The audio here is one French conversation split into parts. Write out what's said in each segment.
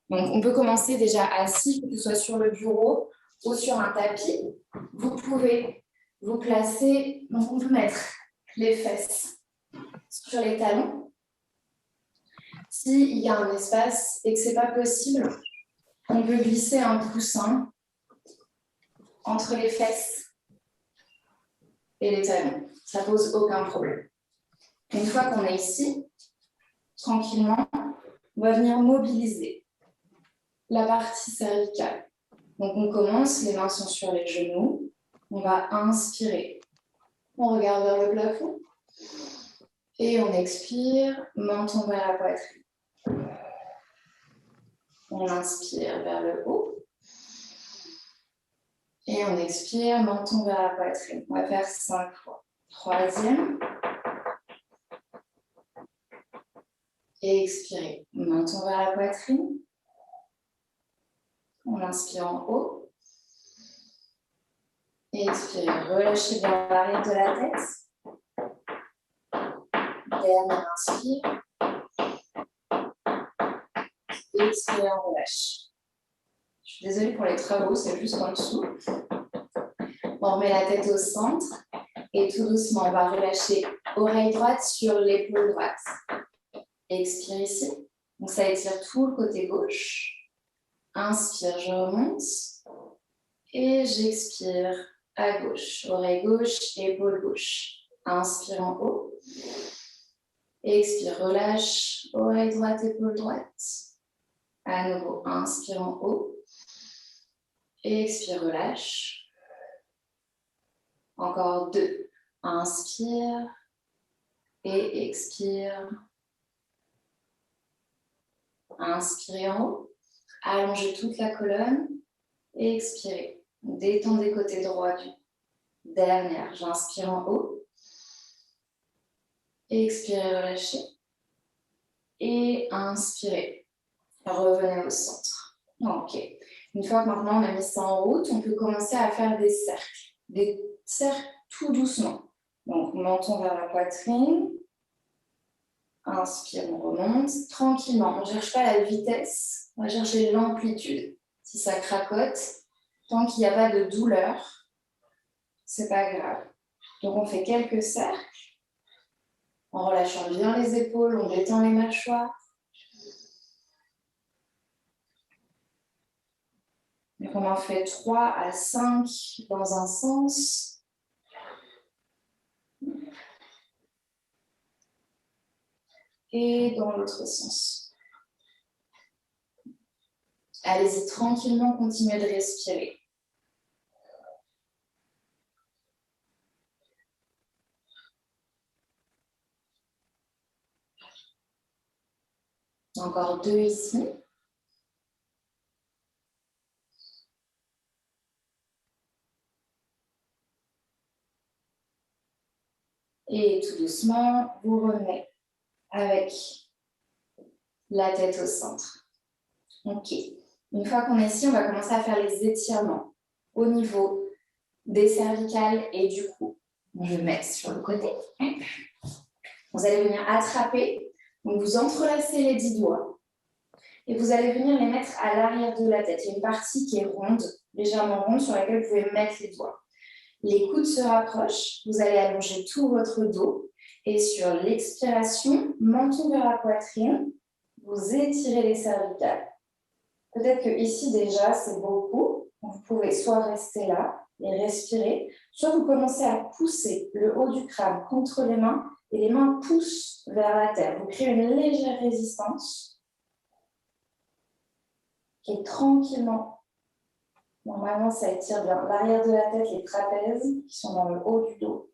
Donc, on peut commencer déjà assis, que ce soit sur le bureau ou sur un tapis. Vous pouvez vous placer, donc on peut mettre les fesses sur les talons. S'il y a un espace et que ce n'est pas possible, on peut glisser un coussin entre les fesses et les talons. Ça ne pose aucun problème. Une fois qu'on est ici, tranquillement, on va venir mobiliser la partie cervicale. Donc on commence, les mains sont sur les genoux. On va inspirer. On regarde vers le plafond. Et on expire, menton vers la poitrine. On inspire vers le haut. Et on expire, menton vers la poitrine. On va faire 5 fois. Troisième. Et expirez. Menton vers la poitrine. On inspire en haut. Et expirez. Relâchez bien l'arrière de la tête. Dernier inspire. Et expirez, on relâche. Je suis désolée pour les travaux, c'est juste en dessous. On remet la tête au centre. Et tout doucement, on va relâcher oreille droite sur l'épaule droite. Expire ici. Donc ça étire tout le côté gauche. Inspire, je remonte. Et j'expire à gauche. Oreille gauche, épaule gauche. Inspire en haut. Expire, relâche. Oreille droite, épaule droite. À nouveau, inspire en haut. Expire, relâche. Encore 2. Inspire. Et expire. Inspirez en haut. Allongez toute la colonne. Et expirez. Détendez côté droit du dernière. J'inspire en haut. Expirez, relâchez. Et inspirez. Revenez au centre. Ok. Une fois que maintenant on a mis ça en route, on peut commencer à faire des cercles. Des cercles tout doucement. Donc menton vers la poitrine. Inspire, on remonte. Tranquillement. On ne cherche pas la vitesse. On va chercher l'amplitude. Si ça cracote, tant qu'il n'y a pas de douleur, c'est pas grave. Donc on fait quelques cercles. En relâchant bien les épaules, on détend les mâchoires. Donc on en fait 3 à 5 dans un sens. Et dans l'autre sens. Allez-y tranquillement, continuez de respirer. Encore 2 ici. Et tout doucement, vous revenez avec la tête au centre. Ok. Une fois qu'on est ici, on va commencer à faire les étirements au niveau des cervicales et du cou. Je vais mettre sur le côté. Vous allez venir attraper. Donc vous entrelacez les 10 doigts. Et vous allez venir les mettre à l'arrière de la tête. Il y a une partie qui est ronde, légèrement ronde, sur laquelle vous pouvez mettre les doigts. Les coudes se rapprochent. Vous allez allonger tout votre dos. Et sur l'expiration, menton vers la poitrine, vous étirez les cervicales. Peut-être que ici déjà, c'est beaucoup. Vous pouvez soit rester là et respirer, soit vous commencez à pousser le haut du crâne contre les mains et les mains poussent vers la terre. Vous créez une légère résistance et tranquillement, normalement ça étire bien l'arrière de la tête, les trapèzes qui sont dans le haut du dos.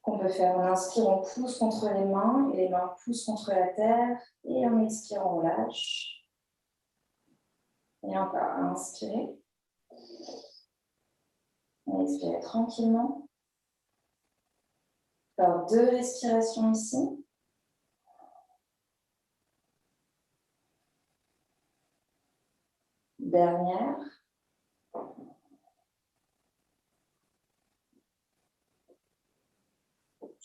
Qu'on peut faire, on inspire, on pousse contre les mains et les mains poussent contre la terre et on expire, on relâche. Et encore, inspirez. On expire tranquillement. Alors, 2 respirations ici. Dernière.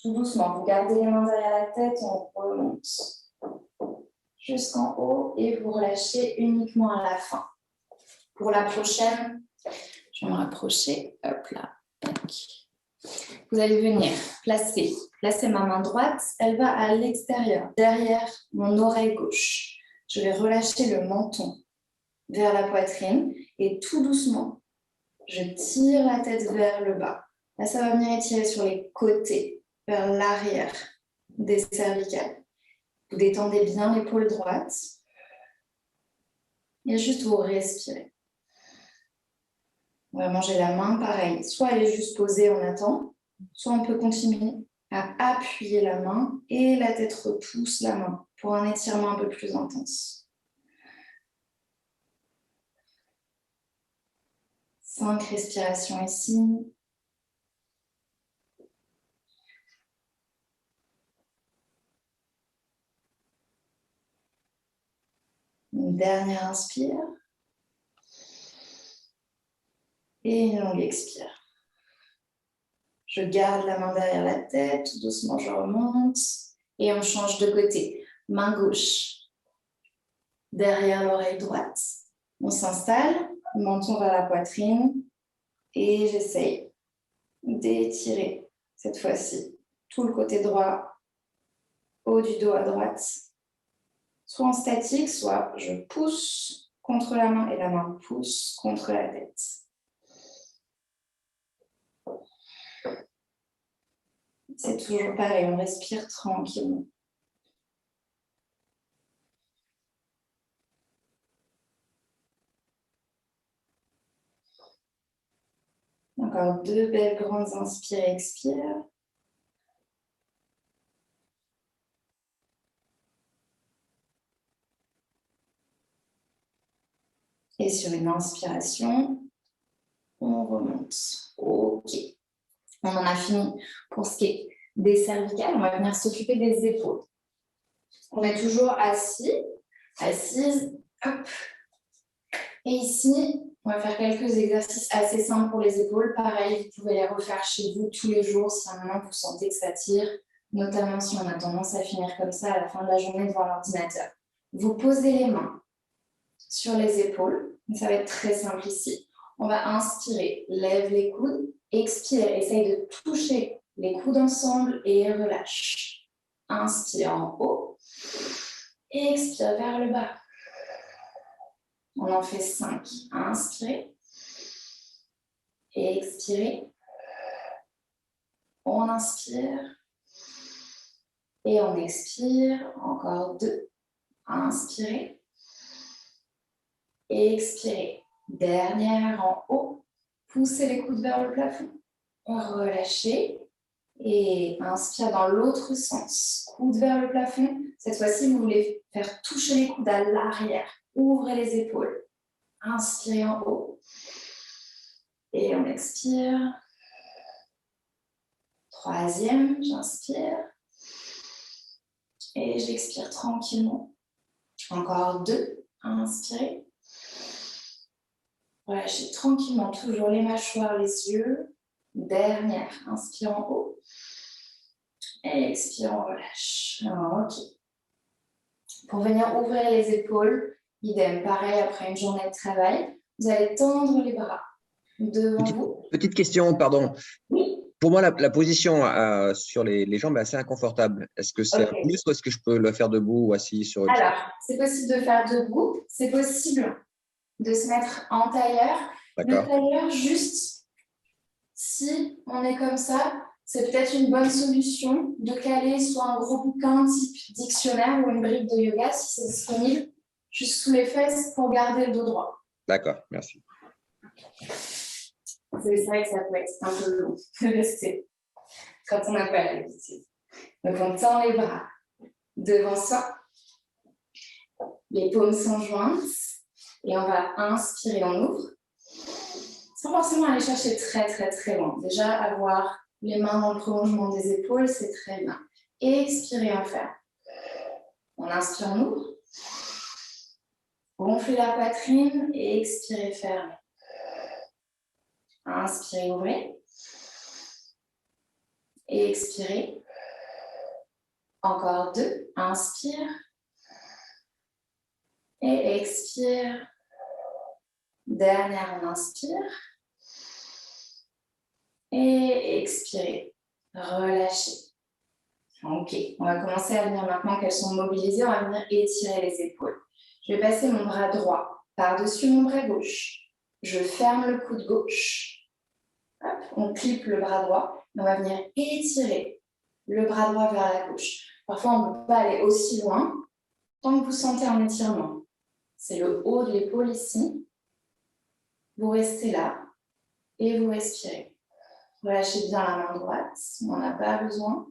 Tout doucement, vous gardez les mains derrière la tête, on remonte. jusqu'en haut et vous relâchez uniquement à la fin. Pour la prochaine, je vais me rapprocher. Hop là. Vous allez venir placer ma main droite. Elle va à l'extérieur, derrière mon oreille gauche. Je vais relâcher le menton vers la poitrine et tout doucement, je tire la tête vers le bas. Là, ça va venir étirer sur les côtés, vers l'arrière des cervicales. Vous détendez bien l'épaule droite et juste vous respirez. On va manger la main, pareil. Soit elle est juste posée, on attend, soit on peut continuer à appuyer la main et la tête repousse la main pour un étirement un peu plus intense. 5 respirations ici. Une dernière inspire. Et une longue expire. Je garde la main derrière la tête, tout doucement je remonte et on change de côté. Main gauche derrière l'oreille droite. On s'installe, menton vers la poitrine et j'essaye d'étirer cette fois-ci tout le côté droit, haut du dos à droite. Soit en statique, soit je pousse contre la main et la main pousse contre la tête. C'est toujours pareil, on respire tranquillement. Encore 2 belles grandes inspires et expires. Et sur une inspiration, on remonte. Ok. On en a fini pour ce qui est des cervicales. On va venir s'occuper des épaules. On est toujours assis, assise. Hop. Et ici, on va faire quelques exercices assez simples pour les épaules. Pareil, vous pouvez les refaire chez vous tous les jours si à un moment vous sentez que ça tire, notamment si on a tendance à finir comme ça à la fin de la journée devant l'ordinateur. Vous posez les mains sur les épaules. Ça va être très simple ici. On va inspirer, lève les coudes, expire, essaye de toucher les coudes ensemble et relâche. Inspire en haut, expire vers le bas. On en fait 5. Inspirez, expirez. On inspire et on expire. Encore 2. Inspirez, expirez. Dernière en haut, poussez les coudes vers le plafond. Relâchez et inspire dans l'autre sens. Coude vers le plafond. Cette fois-ci, vous voulez faire toucher les coudes à l'arrière. Ouvrez les épaules. Inspirez en haut. Et on expire. 3e, j'inspire. Et j'expire tranquillement. Encore 2. Inspirez. Relâchez tranquillement, toujours les mâchoires, les yeux. Dernière, inspire en haut. Et expire, on relâche. Ok. Pour venir ouvrir les épaules, idem, pareil après une journée de travail, vous allez tendre les bras devant vous. Petite question, pardon. Oui. Pour moi, la position sur les jambes est assez inconfortable. Est-ce que c'est un plus ou est-ce que je peux le faire debout ou assis sur une Alors, c'est possible de faire debout, c'est possible de se mettre en tailleur. Le tailleur, juste si on est comme ça, c'est peut-être une bonne solution de caler soit un gros bouquin type dictionnaire ou une brique de yoga si c'est disponible, juste sous les fesses pour garder le dos droit. D'accord, merci. C'est vrai que ça peut être un peu long de rester quand on n'a pas l'habitude. Donc on tend les bras devant soi, les paumes sont jointes et on va inspirer, on ouvre. Sans forcément aller chercher très très très loin. Déjà, avoir les mains dans le prolongement des épaules, c'est très bien. Et expirer, on ferme. On inspire, on ouvre. Gonflez la poitrine et expirez, fermez. Inspirez, ouvrez. Et expirez. Encore 2. Inspire. Et expire. Dernière, on inspire. Et expirez. Relâchez. Ok, on va commencer à venir maintenant qu'elles sont mobilisées, on va venir étirer les épaules. Je vais passer mon bras droit par-dessus mon bras gauche. Je ferme le coude gauche. Hop, on clipe le bras droit. On va venir étirer le bras droit vers la gauche. Parfois, on ne peut pas aller aussi loin tant que vous sentez un étirement. C'est le haut de l'épaule ici. Vous restez là et vous respirez. Relâchez bien la main droite, on n'en a pas besoin.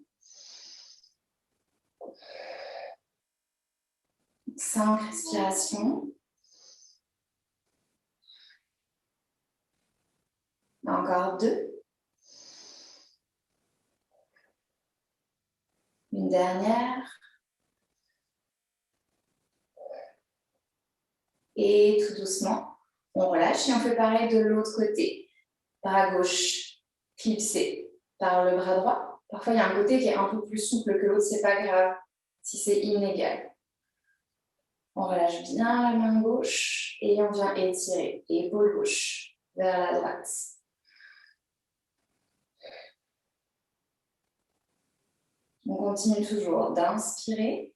5 respirations. Encore 2. Une dernière. Et tout doucement, on relâche et on fait pareil de l'autre côté. Bras gauche clipsé par le bras droit. Parfois, il y a un côté qui est un peu plus souple que l'autre, c'est pas grave si c'est inégal. On relâche bien la main gauche et on vient étirer épaule gauche vers la droite. On continue toujours d'inspirer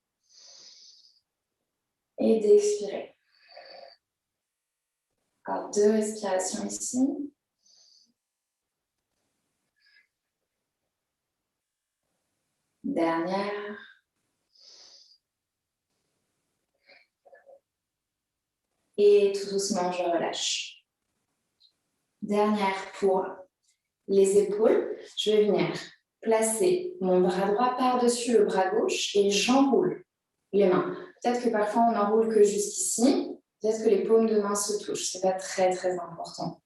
et d'expirer. Encore 2 respirations ici. Dernière. Et tout doucement, je relâche. Dernière pour les épaules. Je vais venir placer mon bras droit par-dessus le bras gauche et j'enroule les mains. Peut-être que parfois on n'enroule que jusqu'ici. Peut-être que les paumes de main se touchent. Ce n'est pas très, très important.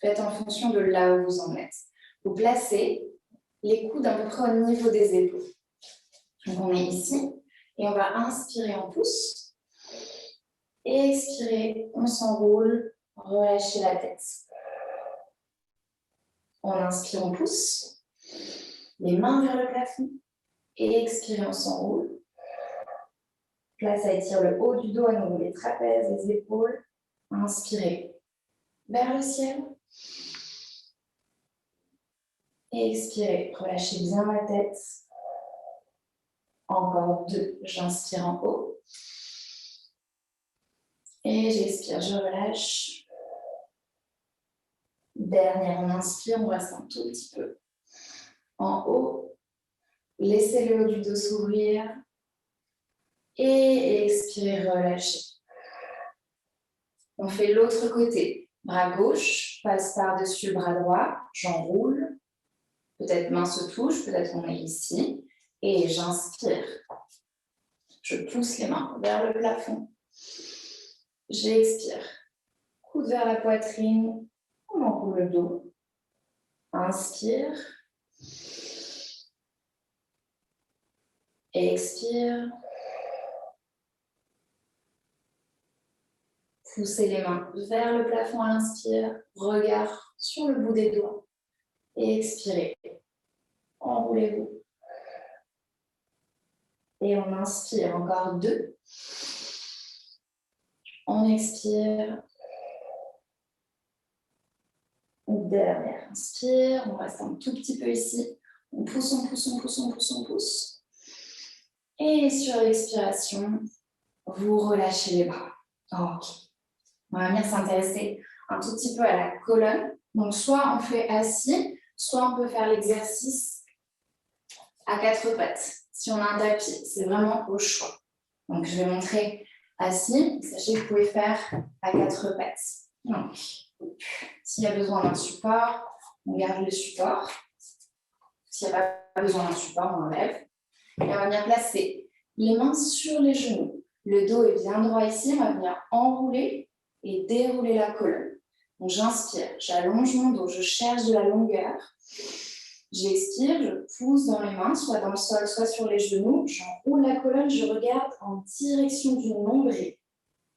Faites en fonction de là où vous en êtes. Vous placez les coudes à peu près au niveau des épaules. Donc on est ici et on va inspirer en pouce. Et expirer, on s'enroule, relâchez la tête. On inspire, on pousse, les mains vers le plafond. Et expirez, on s'enroule. Là, ça étire le haut du dos à nouveau, les trapèzes, les épaules. Inspirez vers le ciel. Et expirez, relâchez bien la tête. Encore 2, j'inspire en haut. Et j'expire, je relâche. Dernière, on inspire, on reste un tout petit peu en haut. Laissez le haut du dos s'ouvrir. Et expirez, relâchez. On fait l'autre côté. Bras gauche passe par-dessus le bras droit. J'enroule. Peut-être main se touche, peut-être on est ici. Et j'inspire. Je pousse les mains vers le plafond. J'expire. Coude vers la poitrine. On enroule le dos. Inspire. Expire. Poussez les mains vers le plafond à l'inspire. Regard sur le bout des doigts. Et expirez. Enroulez-vous. Et on inspire. Encore 2. On expire. Dernière, inspire. On reste un tout petit peu ici. On pousse, on pousse, on pousse, on pousse, on pousse. Et sur l'expiration, vous relâchez les bras. Ok. On va venir s'intéresser un tout petit peu à la colonne. Donc, soit on fait assis, soit on peut faire l'exercice à 4 pattes. Si on a un tapis, c'est vraiment au choix. Donc, je vais montrer assis. Sachez que vous pouvez faire à 4 pattes. Donc, s'il y a besoin d'un support, on garde le support. S'il n'y a pas besoin d'un support, on enlève. Et on va venir placer les mains sur les genoux. Le dos est bien droit ici. On va venir enrouler et dérouler la colonne. Donc, j'inspire, j'allonge mon dos, je cherche de la longueur. J'expire, je pousse dans les mains, soit dans le sol, soit sur les genoux. J'enroule la colonne, je regarde en direction du nombril.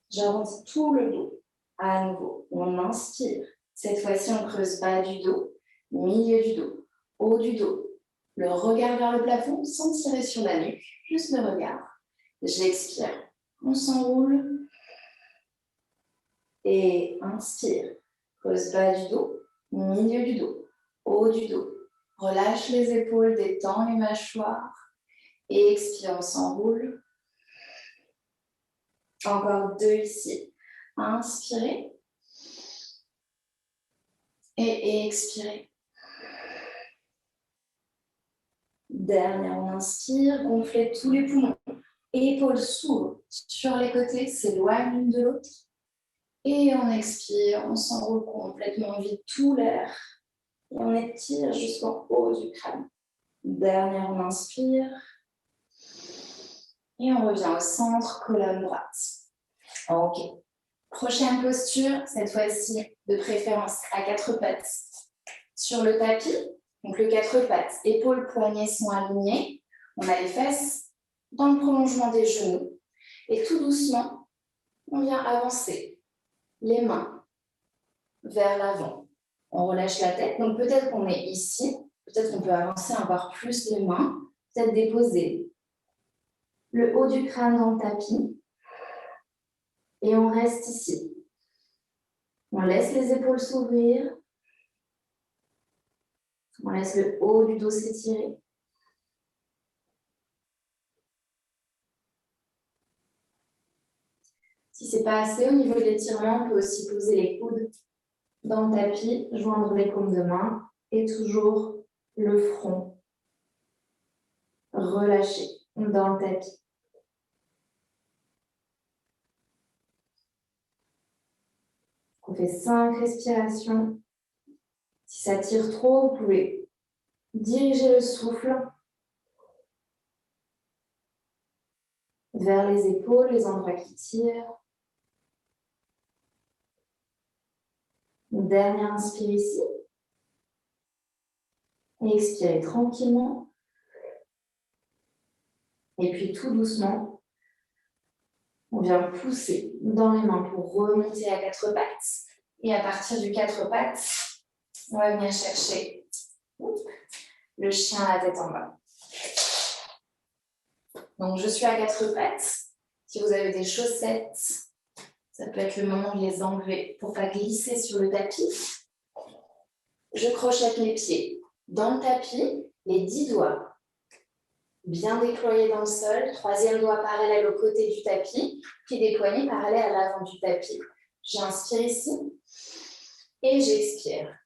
J'arrondis tout le dos. À nouveau, on inspire. Cette fois-ci, on creuse bas du dos, milieu du dos, haut du dos. Le regard vers le plafond sans tirer sur la nuque, juste le regard. J'expire. On s'enroule. Et inspire. Creuse bas du dos, milieu du dos, haut du dos. Relâche les épaules, détends les mâchoires. Et expire, on s'enroule. Encore 2 ici. Inspirez. Et expirez. Dernière, on inspire, gonflez tous les poumons. Épaules s'ouvrent sur les côtés, s'éloignent l'une de l'autre. Et on expire, on s'enroule complètement, on vide tout l'air. Et on étire jusqu'en haut du crâne. Dernière, on inspire. Et on revient au centre, colonne droite. Ok. Prochaine posture, cette fois-ci de préférence à 4 pattes sur le tapis. Donc le 4 pattes, épaules, poignets sont alignés. On a les fesses dans le prolongement des genoux. Et tout doucement, on vient avancer les mains vers l'avant. On relâche la tête. Donc peut-être qu'on est ici, peut-être qu'on peut avancer encore plus les mains, peut-être déposer le haut du crâne dans le tapis. Et on reste ici. On laisse les épaules s'ouvrir. On laisse le haut du dos s'étirer. Si ce n'est pas assez, au niveau de l'étirement, on peut aussi poser les coudes dans le tapis, joindre les paumes de main et toujours le front relâché dans le tapis. On fait 5 respirations. Si ça tire trop, vous pouvez diriger le souffle vers les épaules, les endroits qui tirent. Une dernière inspire ici. Et expirez tranquillement. Et puis tout doucement, on vient pousser dans les mains pour remonter à 4 pattes. Et à partir du 4 pattes, on va venir chercher le chien à la tête en bas. Donc je suis à 4 pattes. Si vous avez des chaussettes, ça peut être le moment de les enlever pour ne pas glisser sur le tapis. Je crochette les pieds dans le tapis, les 10 doigts bien déployés dans le sol, 3e doigt parallèle au côté du tapis, puis des poignets parallèles à l'avant du tapis. J'inspire ici et j'expire.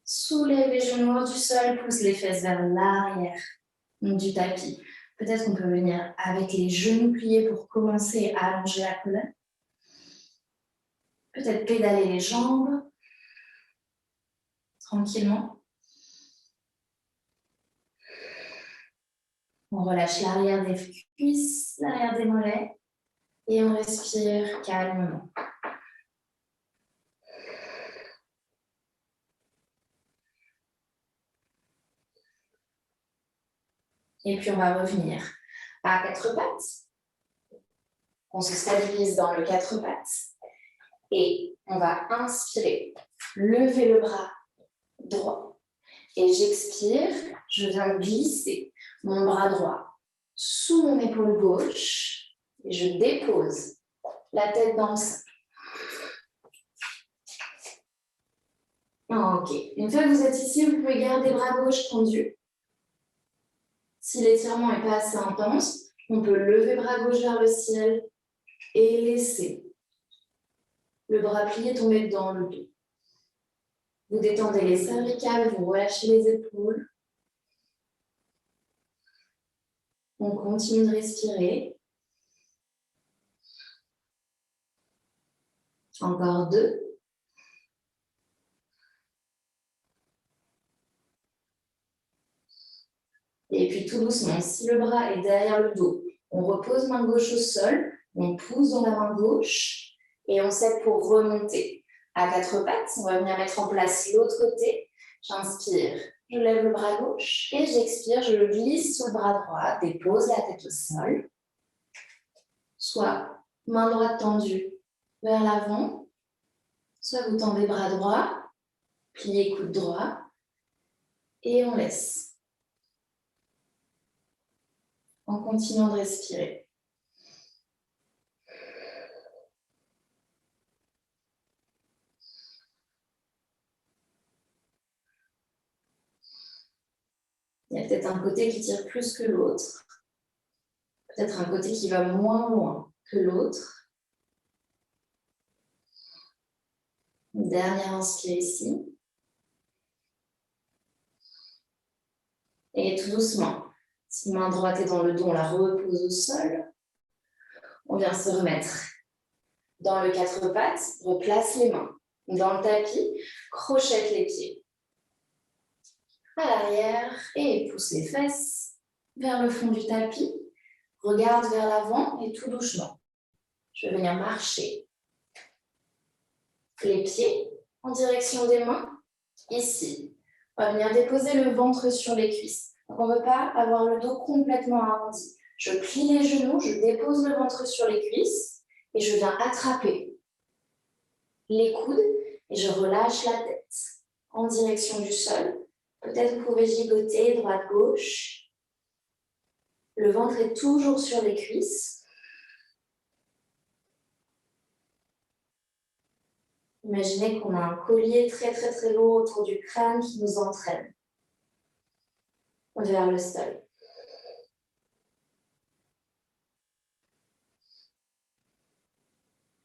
Soulève les genoux du sol, pousse les fesses vers l'arrière du tapis. Peut-être qu'on peut venir avec les genoux pliés pour commencer à allonger la colonne. Peut-être pédaler les jambes tranquillement. On relâche l'arrière des cuisses, l'arrière des mollets et on respire calmement. Et puis on va revenir à 4 pattes. On se stabilise dans le 4 pattes. Et on va inspirer, lever le bras droit. Et j'expire, je viens glisser mon bras droit sous mon épaule gauche. Et je dépose la tête dans le sol. Ok. Une fois que vous êtes ici, vous pouvez garder bras gauche tendu. Si l'étirement n'est pas assez intense, on peut lever bras gauche vers le ciel et laisser le bras plié tomber dans le dos. Vous détendez les cervicales, vous relâchez les épaules. On continue de respirer. Encore 2. Et puis tout doucement, si le bras est derrière le dos, on repose main gauche au sol, on pousse dans la main gauche et on s'aide pour remonter. À 4 pattes, on va venir mettre en place l'autre côté. J'inspire, je lève le bras gauche et j'expire, je le glisse sur le bras droit, dépose la tête au sol. Soit main droite tendue vers l'avant, soit vous tendez bras droit, pliez coude droit et on laisse. En continuant de respirer. Il y a peut-être un côté qui tire plus que l'autre. Peut-être un côté qui va moins loin que l'autre. Une dernière inspire ici. Et tout doucement, si main droite est dans le dos, on la repose au sol. On vient se remettre dans le quatre pattes, replace les mains dans le tapis, crochette les pieds à l'arrière et pousse les fesses vers le fond du tapis. Regarde vers l'avant et tout doucement. Je vais venir marcher les pieds en direction des mains. Ici, on va venir déposer le ventre sur les cuisses. Donc, on ne veut pas avoir le dos complètement arrondi. Je plie les genoux, je dépose le ventre sur les cuisses et je viens attraper les coudes et je relâche la tête en direction du sol. Peut-être vous pouvez gigoter droite-gauche. Le ventre est toujours sur les cuisses. Imaginez qu'on a un collier très très très lourd autour du crâne qui nous entraîne vers le sol.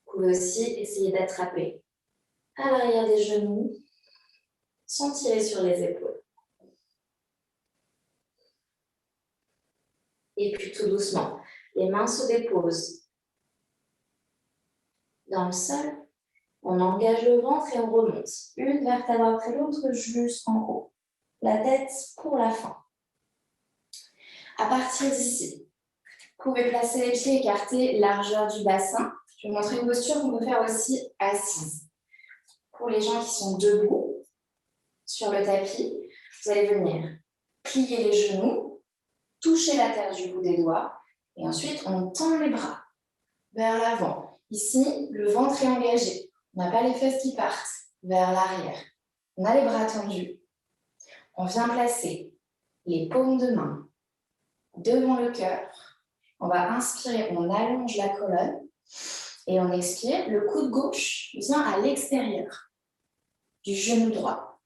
Vous pouvez aussi essayer d'attraper à l'arrière des genoux sans tirer sur les épaules. Et puis tout doucement, les mains se déposent dans le sol. On engage le ventre et on remonte. Une vertèbre après l'autre jusqu'en haut. La tête pour la fin. À partir d'ici, vous pouvez placer les pieds écartés, largeur du bassin. Je vais vous montrer une posture qu'on peut faire aussi assise. Pour les gens qui sont debout sur le tapis, vous allez venir plier les genoux, toucher la terre du bout des doigts et ensuite on tend les bras vers l'avant. Ici, le ventre est engagé. On n'a pas les fesses qui partent vers l'arrière. On a les bras tendus. On vient placer les paumes de main devant le cœur. On va inspirer, on allonge la colonne et on expire. Le coude gauche vient à l'extérieur du genou droit.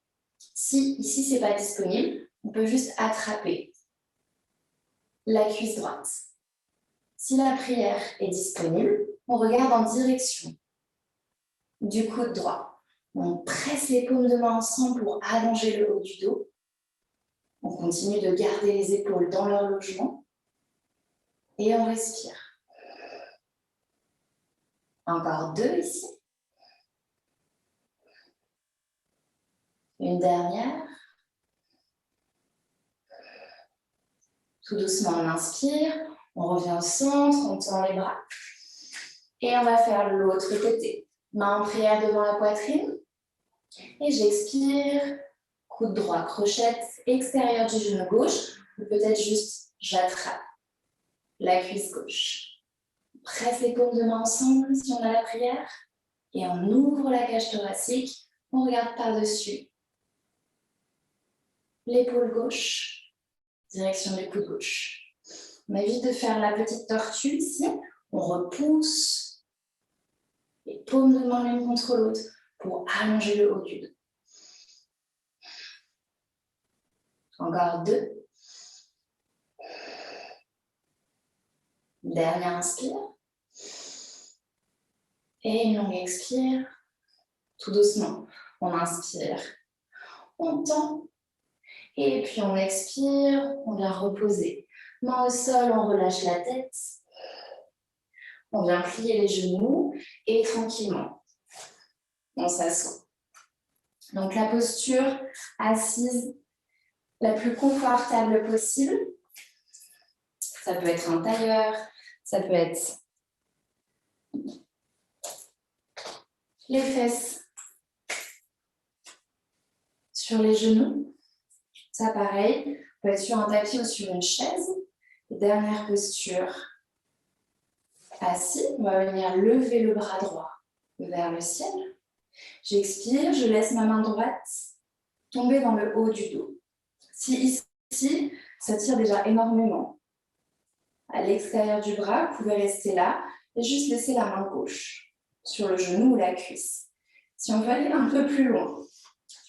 Si ici, ce n'est pas disponible, on peut juste attraper la cuisse droite. Si la prière est disponible, on regarde en direction du coude droit. On presse les paumes de main ensemble pour allonger le haut du dos. On continue de garder les épaules dans leur logement. Et on respire. Encore 2 ici. Une dernière. Tout doucement, on inspire. On revient au centre, on tend les bras. Et on va faire l'autre côté. Main en prière devant la poitrine. Et j'expire. Coude droit, crochette extérieure du genou gauche. Ou peut-être juste, j'attrape la cuisse gauche. On presse les paumes de main ensemble si on a la prière. Et on ouvre la cage thoracique. On regarde par-dessus l'épaule gauche, direction du coude gauche. On évite de faire la petite tortue ici. On repousse les paumes de main l'une contre l'autre pour allonger le haut du dos. Encore 2. Dernière inspire. Et une longue expire. Tout doucement, on inspire. On tend. Et puis on expire. On vient reposer. Main au sol, on relâche la tête. On vient plier les genoux. Et tranquillement, on s'assoit. Donc la posture assise la plus confortable possible. Ça peut être un tailleur, ça peut être les fesses sur les genoux. Ça pareil, peut être sur un tapis ou sur une chaise. Dernière posture, assis. On va venir lever le bras droit vers le ciel. J'expire, je laisse ma main droite tomber dans le haut du dos. Si ici, ça tire déjà énormément à l'extérieur du bras, vous pouvez rester là et juste laisser la main gauche sur le genou ou la cuisse. Si on veut aller un peu plus loin,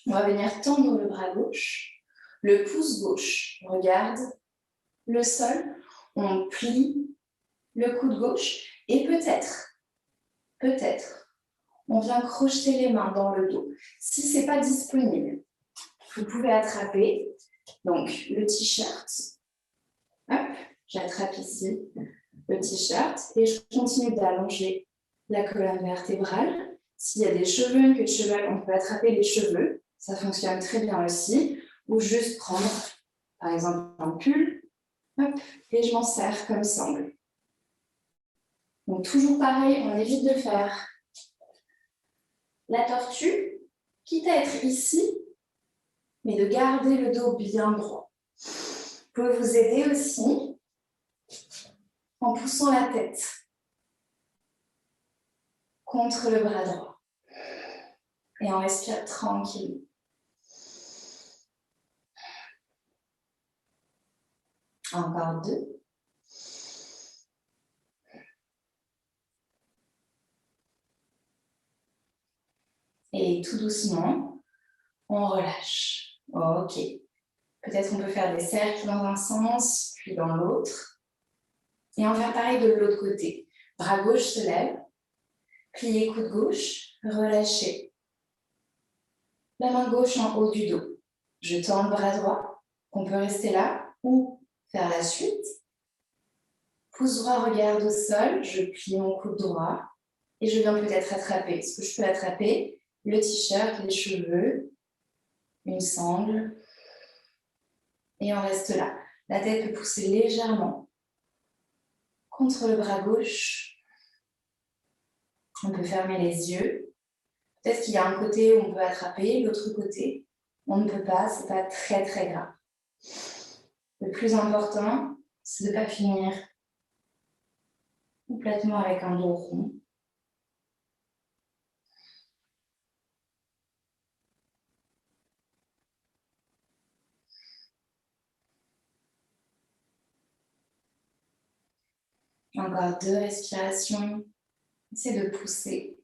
on va venir tendre le bras gauche, Le pouce gauche regarde le sol. On plie le coude gauche et peut-être, on vient crocheter les mains dans le dos. Si ce n'est pas disponible, vous pouvez attraper donc le t-shirt. Hop, j'attrape ici le t-shirt et je continue d'allonger la colonne vertébrale. S'il y a des cheveux, une queue de cheval, on peut attraper les cheveux. Ça fonctionne très bien aussi. Ou juste prendre, par exemple, un pull. Hop, et je m'en sers comme sangle. Donc, toujours pareil, on évite de faire la tortue, quitte à être ici, mais de garder le dos bien droit. Vous pouvez vous aider aussi en poussant la tête contre le bras droit. Et on respire tranquillement. Encore 2. Et tout doucement, on relâche. Ok. Peut-être on peut faire des cercles dans un sens, puis dans l'autre. Et on va faire pareil de l'autre côté. Bras gauche se lève, pliez coude gauche, relâchez. La main gauche en haut du dos. Je tends le bras droit, on peut rester là ou faire la suite. Pouce droit regarde au sol, je plie mon coude droit et je viens peut-être attraper. Est-ce que je peux attraper le t-shirt, les cheveux, une sangle et on reste là. La tête peut pousser légèrement contre le bras gauche. On peut fermer les yeux. Peut-être qu'il y a un côté où on peut attraper, l'autre côté, on ne peut pas, ce n'est pas très très grave. Le plus important, c'est de ne pas finir complètement avec un dos rond. Encore 2 respirations. Essayez de pousser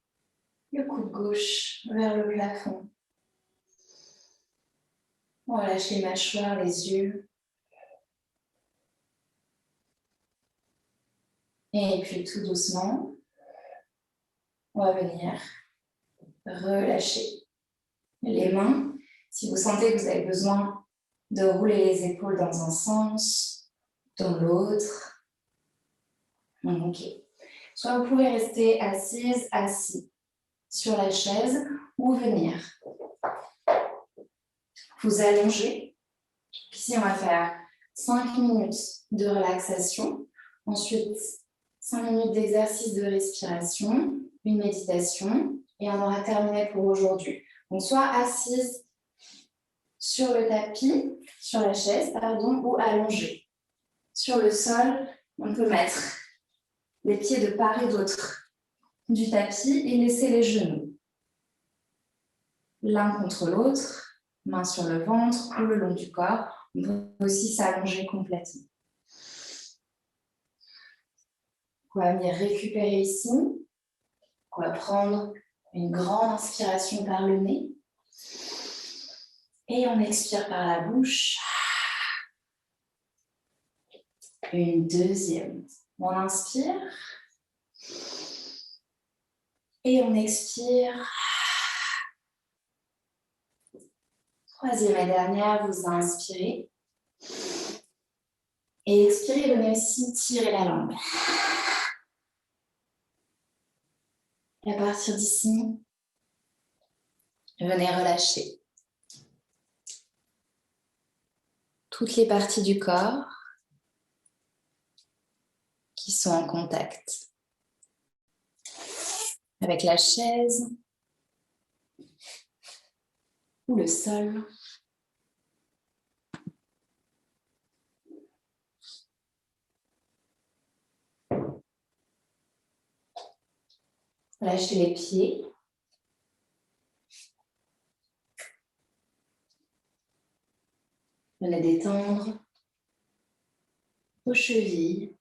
le coude gauche vers le plafond. On relâche les mâchoires, les yeux. Et puis tout doucement, on va venir relâcher les mains. Si vous sentez que vous avez besoin de rouler les épaules dans un sens, dans l'autre. Ok. Soit vous pouvez rester assise, assis sur la chaise ou venir vous allonger. Ici, on va faire 5 minutes de relaxation. Ensuite, 5 minutes d'exercice de respiration, une méditation et on aura terminé pour aujourd'hui. Donc, soit assise sur le tapis, sur la chaise, pardon, ou allongée. Sur le sol, on peut mettre les pieds de part et d'autre du tapis et laisser les genoux l'un contre l'autre, main sur le ventre ou le long du corps. On peut aussi s'allonger complètement. On va venir récupérer ici. On va prendre une grande inspiration par le nez. Et on expire par la bouche. Une deuxième. On inspire. Et on expire. Troisième et dernière, vous inspirez. Et expirez, venez aussi tirer la langue. Et à partir d'ici, venez relâcher toutes les parties du corps qui sont en contact avec la chaise ou le sol. Lâchez les pieds. Venez détendre vos chevilles.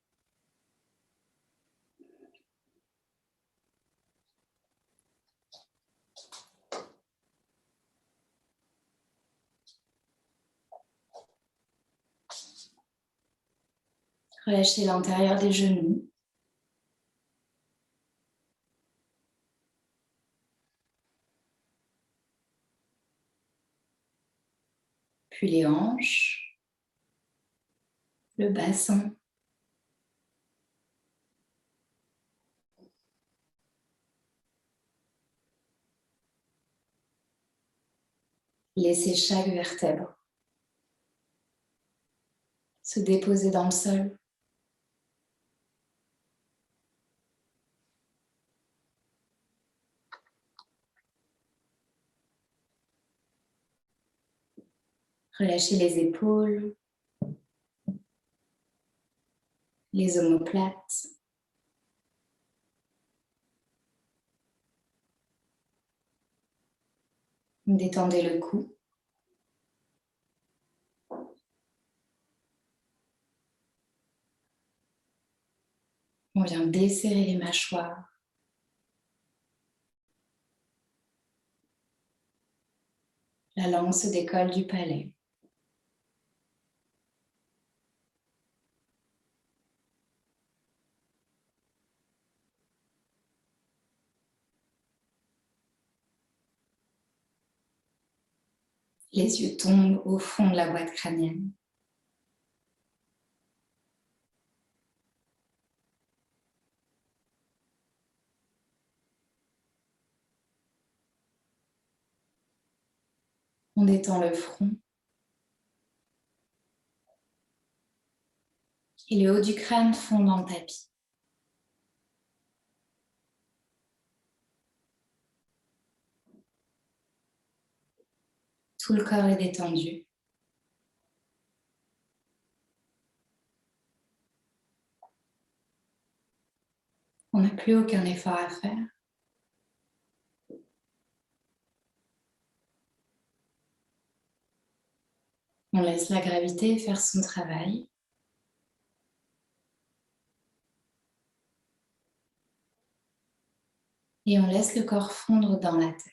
Relâchez l'intérieur des genoux. Puis les hanches, le bassin. Laissez chaque vertèbre se déposer dans le sol. Relâchez les épaules, les omoplates. Détendez le cou. On vient desserrer les mâchoires. La langue se décolle du palais. Les yeux tombent au fond de la boîte crânienne. On détend le front. Et le haut du crâne fond dans le tapis. Tout le corps est détendu. On n'a plus aucun effort à faire. On laisse la gravité faire son travail. Et on laisse le corps fondre dans la terre.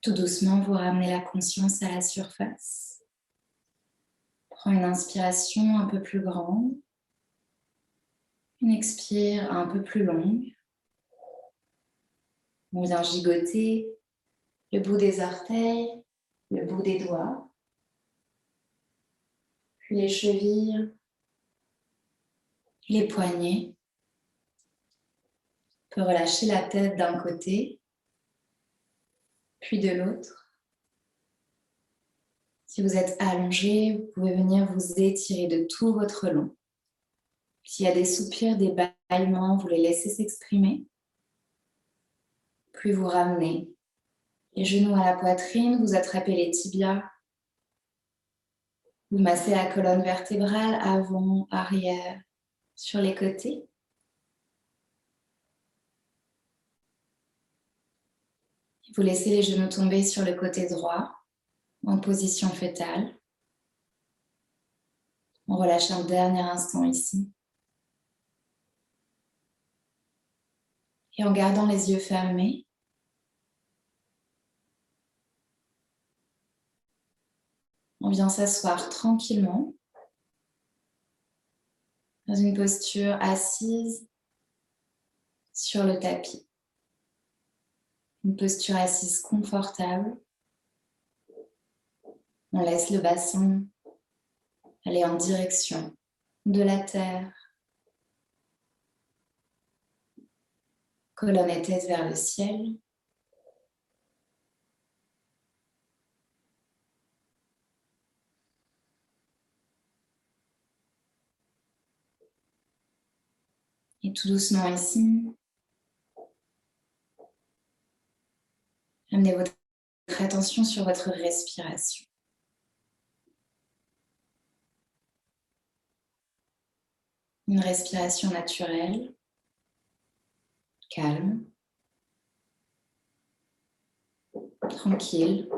Tout doucement, vous ramenez la conscience à la surface. Prends une inspiration un peu plus grande. Une expire un peu plus longue. On vient gigoter le bout des orteils, le bout des doigts, puis les chevilles, les poignets. On peut relâcher la tête d'un côté, puis de l'autre. Si vous êtes allongé, vous pouvez venir vous étirer de tout votre long. S'il y a des soupirs, des bâillements, vous les laissez s'exprimer. Puis vous ramenez les genoux à la poitrine, vous attrapez les tibias. Vous massez la colonne vertébrale avant, arrière, sur les côtés. Vous laissez les genoux tomber sur le côté droit, en position fœtale. On relâche un dernier instant ici. Et en gardant les yeux fermés, on vient s'asseoir tranquillement dans une posture assise sur le tapis. Une posture assise confortable. On laisse le bassin aller en direction de la terre. Colonne et tête vers le ciel. Et tout doucement ici, amenez votre attention sur votre respiration. Une respiration naturelle, calme, tranquille.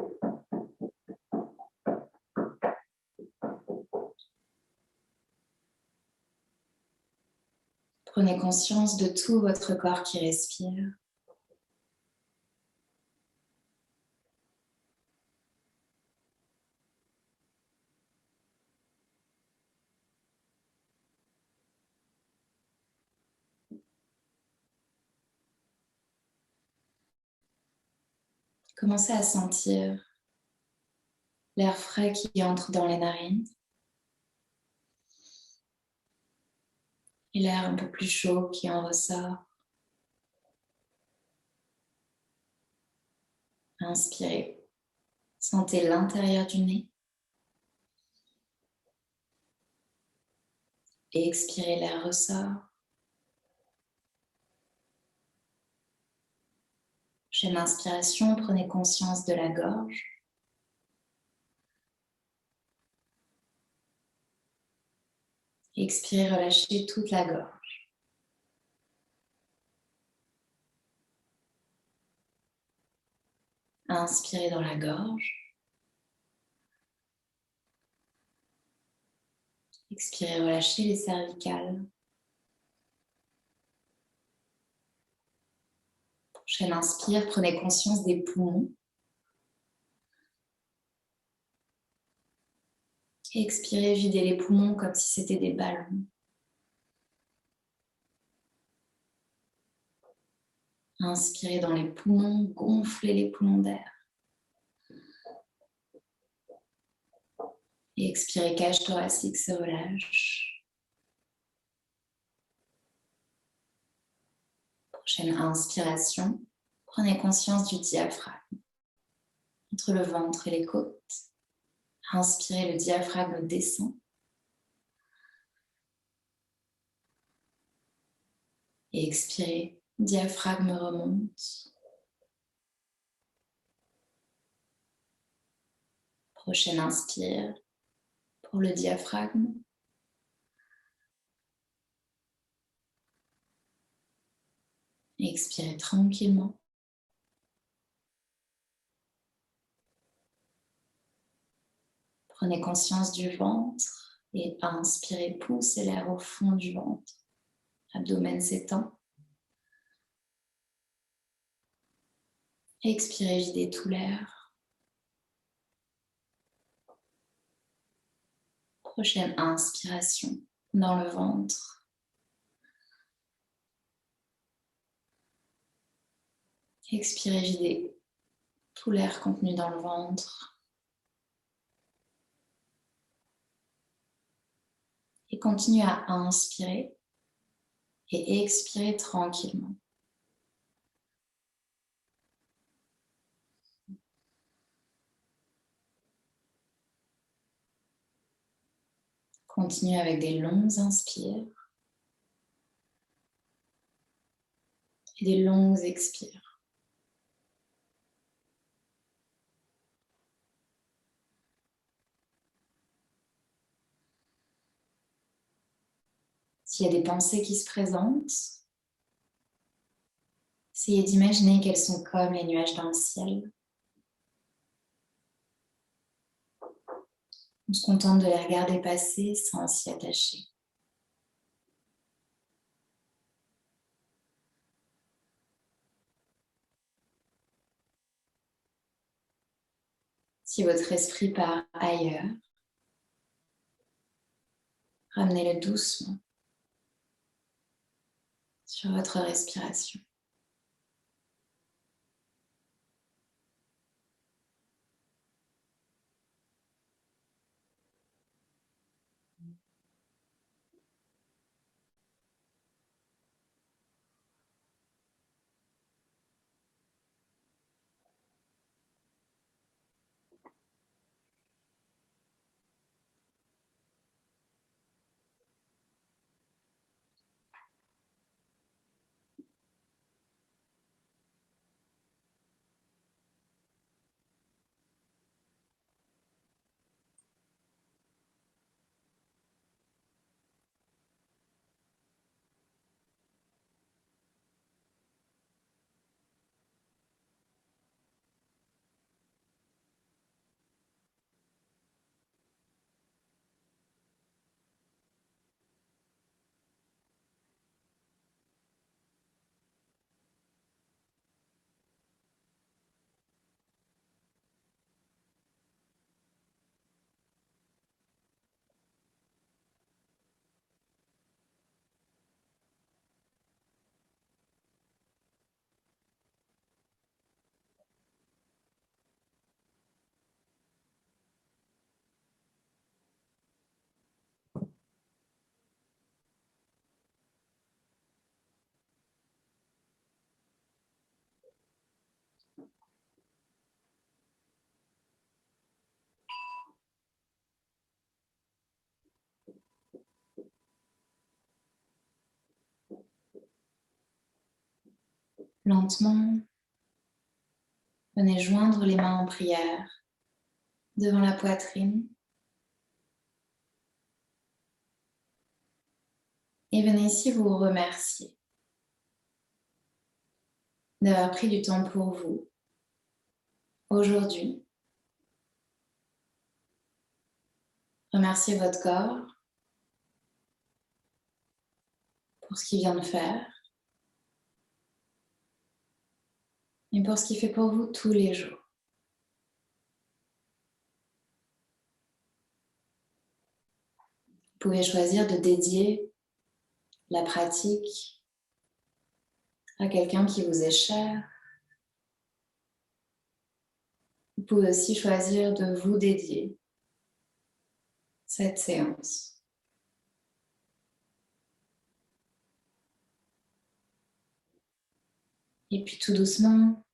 Prenez conscience de tout votre corps qui respire. Commencez à sentir l'air frais qui entre dans les narines et l'air un peu plus chaud qui en ressort. Inspirez. Sentez l'intérieur du nez. Et expirez, l'air ressort. Prochaine inspiration, prenez conscience de la gorge. Expirez, relâchez toute la gorge. Inspirez dans la gorge. Expirez, relâchez les cervicales. Prochaine inspire, prenez conscience des poumons. Expirez, videz les poumons comme si c'était des ballons. Inspirez dans les poumons, gonflez les poumons d'air. Et expirez, cage thoracique se relâche. Prochaine inspiration, prenez conscience du diaphragme entre le ventre et les côtes. Inspirez, le diaphragme descend. Et expirez, diaphragme remonte. Prochaine inspire pour le diaphragme. Expirez tranquillement. Prenez conscience du ventre et inspirez, poussez l'air au fond du ventre. Abdomen s'étend. Expirez, videz tout l'air. Prochaine inspiration dans le ventre. Expirez, videz tout l'air contenu dans le ventre. Et continuez à inspirer et expirer tranquillement. Continuez avec des longues inspires et des longues expires. S'il y a des pensées qui se présentent, Essayez d'imaginer qu'elles sont comme les nuages dans le ciel. On se contente de les regarder passer sans s'y attacher. Si votre esprit part ailleurs, ramenez-le doucement sur votre respiration. Lentement, venez joindre les mains en prière devant la poitrine et venez ici vous remercier d'avoir pris du temps pour vous aujourd'hui. Remerciez votre corps pour ce qu'il vient de faire et pour ce qu'il fait pour vous tous les jours. Vous pouvez choisir de dédier la pratique à quelqu'un qui vous est cher. Vous pouvez aussi choisir de vous dédier cette séance. Et puis tout doucement,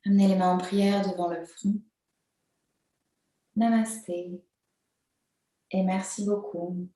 amenez les mains en prière devant le front. Namasté et merci beaucoup.